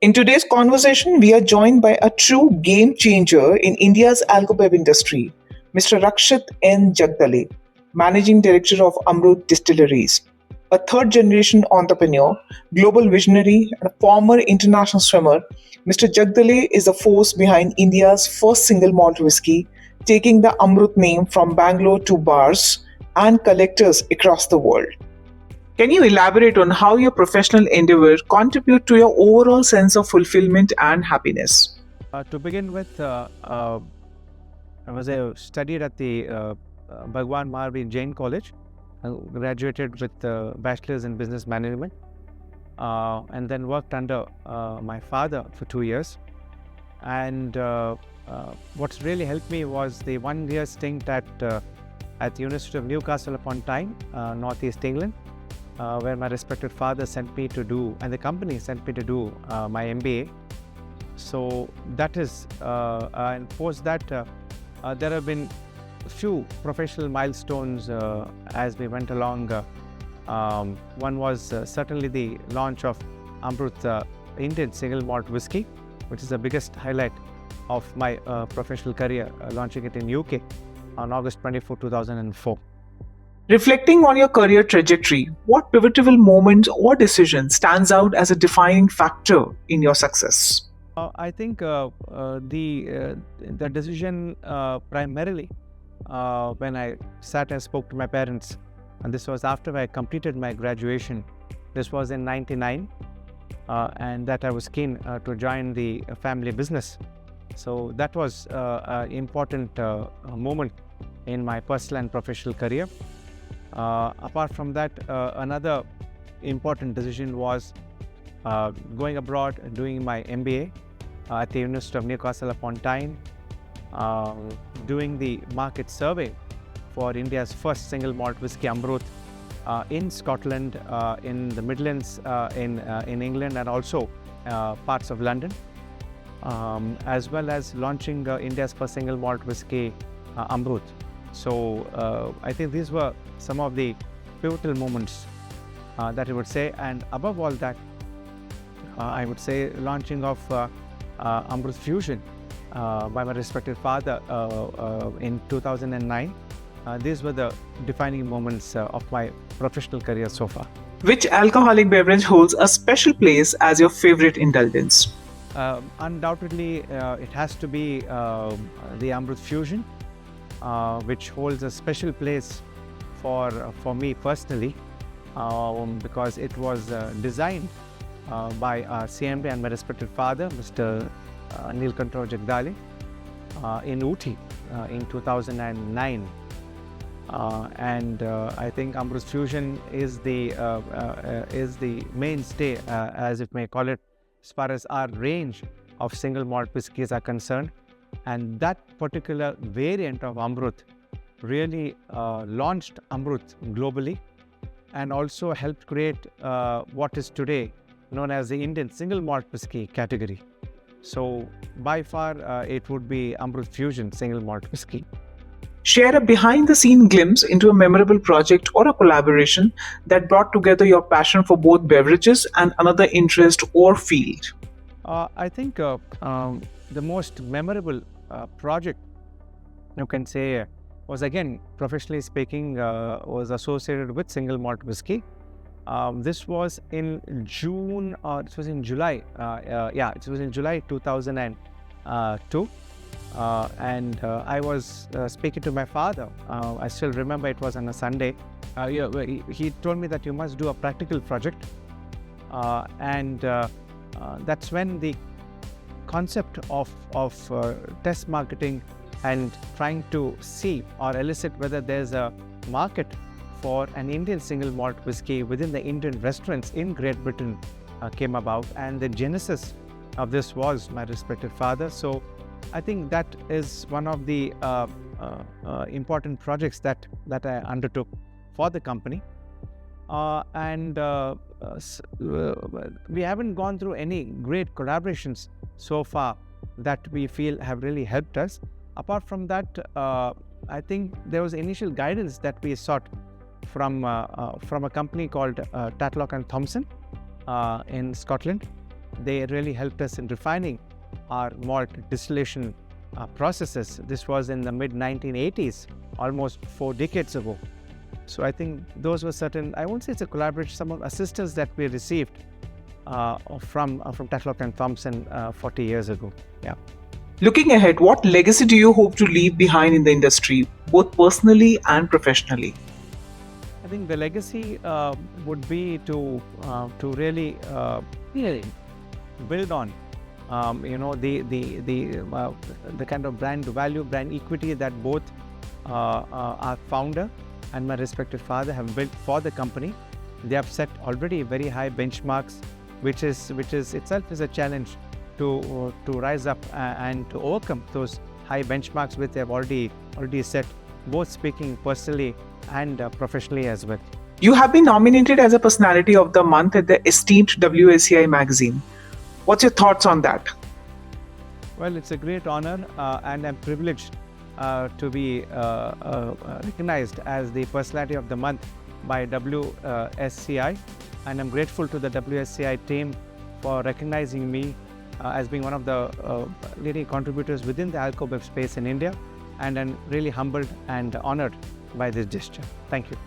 In today's conversation, we are joined by a true game changer in India's alcobev industry, Mr. Rakshit N. Jagdale, Managing Director of Amrut Distilleries. A third generation entrepreneur, global visionary, and a former international swimmer, Mr. Jagdale is a force behind India's first single malt whiskey, taking the Amrut name from Bangalore to bars and collectors across the world. Can you elaborate on how your professional endeavor contribute to your overall sense of fulfillment and happiness? To begin with, I was studied at the Bhagwan Maharveer Jain College. I graduated with bachelor's in business management, and then worked under my father for 2 years. And what's really helped me was the 1 year stint at the University of Newcastle upon Tyne, Northeast England, where my respected father sent me to do, and the company sent me to do my MBA. So that is, and post that, there have been a few professional milestones as we went along. One was certainly the launch of Amrut Indian single malt whisky, which is the biggest highlight of my professional career, launching it in UK on August 24, 2004. Reflecting on your career trajectory, what pivotal moment or decision stands out as a defining factor in your success? I think the decision primarily when I sat and spoke to my parents, and this was after I completed my graduation. This was in '99, and that I was keen to join the family business. So that was an important moment in my personal and professional career. Apart from that, another important decision was going abroad, doing my MBA at the University of Newcastle upon Tyne, doing the market survey for India's first single malt whisky Amrut in Scotland, in the Midlands, in England, and also parts of London, as well as launching India's first single malt whisky Amrut. So I think these were some of the pivotal moments that I would say, and above all that, I would say launching of Amrut Fusion by my respected father in 2009. These were the defining moments of my professional career so far. Which alcoholic beverage holds a special place as your favorite indulgence? Undoubtedly, it has to be the Amrut Fusion, which holds a special place for me personally, because it was designed by our CMD and my respected father, Mr. Rakshit Jagdale, in Ooty in 2009. And I think Amrut Fusion is the mainstay, as if may call it, as far as our range of single malt whiskies are concerned. And that particular variant of Amrut really launched Amrut globally, and also helped create what is today known as the Indian single malt whisky category. So by far it would be Amrut Fusion single malt whisky. Share a behind the scene glimpse into a memorable project or a collaboration that brought together your passion for both beverages and another interest or field. I think the most memorable project, you can say, was, again, professionally speaking, was associated with single malt whisky. This was in June, or it was in July. It was in July 2002. And I was speaking to my father. I still remember it was on a Sunday. He told me that you must do a practical project. And that's when the concept of test marketing and trying to see or elicit whether there's a market for an Indian single malt whisky within the Indian restaurants in Great Britain came about. And the genesis of this was my respected father. So I think that is one of the important projects that I undertook for the company. We haven't gone through any great collaborations so far that we feel have really helped us. Apart from that, I think there was initial guidance that we sought from a company called Tatlock and Thompson in Scotland, they really helped us in refining our malt distillation processes. This was in the mid 1980s, almost 4 decades ago. So I think those were certain, I won't say it's a collaboration, some of assistance that we received from Tatlock and Thompson 40 years ago. Yeah. Looking ahead, what legacy do you hope to leave behind in the industry, both personally and professionally? I think the legacy would be to really build on the kind of brand value, brand equity that both our founder and my respective father have built for the company. They have set already very high benchmarks, which is itself is a challenge to rise up and to overcome those high benchmarks which they have already set, both speaking personally and professionally as well. You have been nominated as a Personality of the Month at the esteemed WSCI magazine. What's your thoughts on that? Well, it's a great honor and I'm privileged to be recognized as the Personality of the Month by WSCI, and I'm grateful to the WSCI team for recognizing me as being one of the leading contributors within the alcohol space in India, and I'm really humbled and honored by this gesture. Thank you.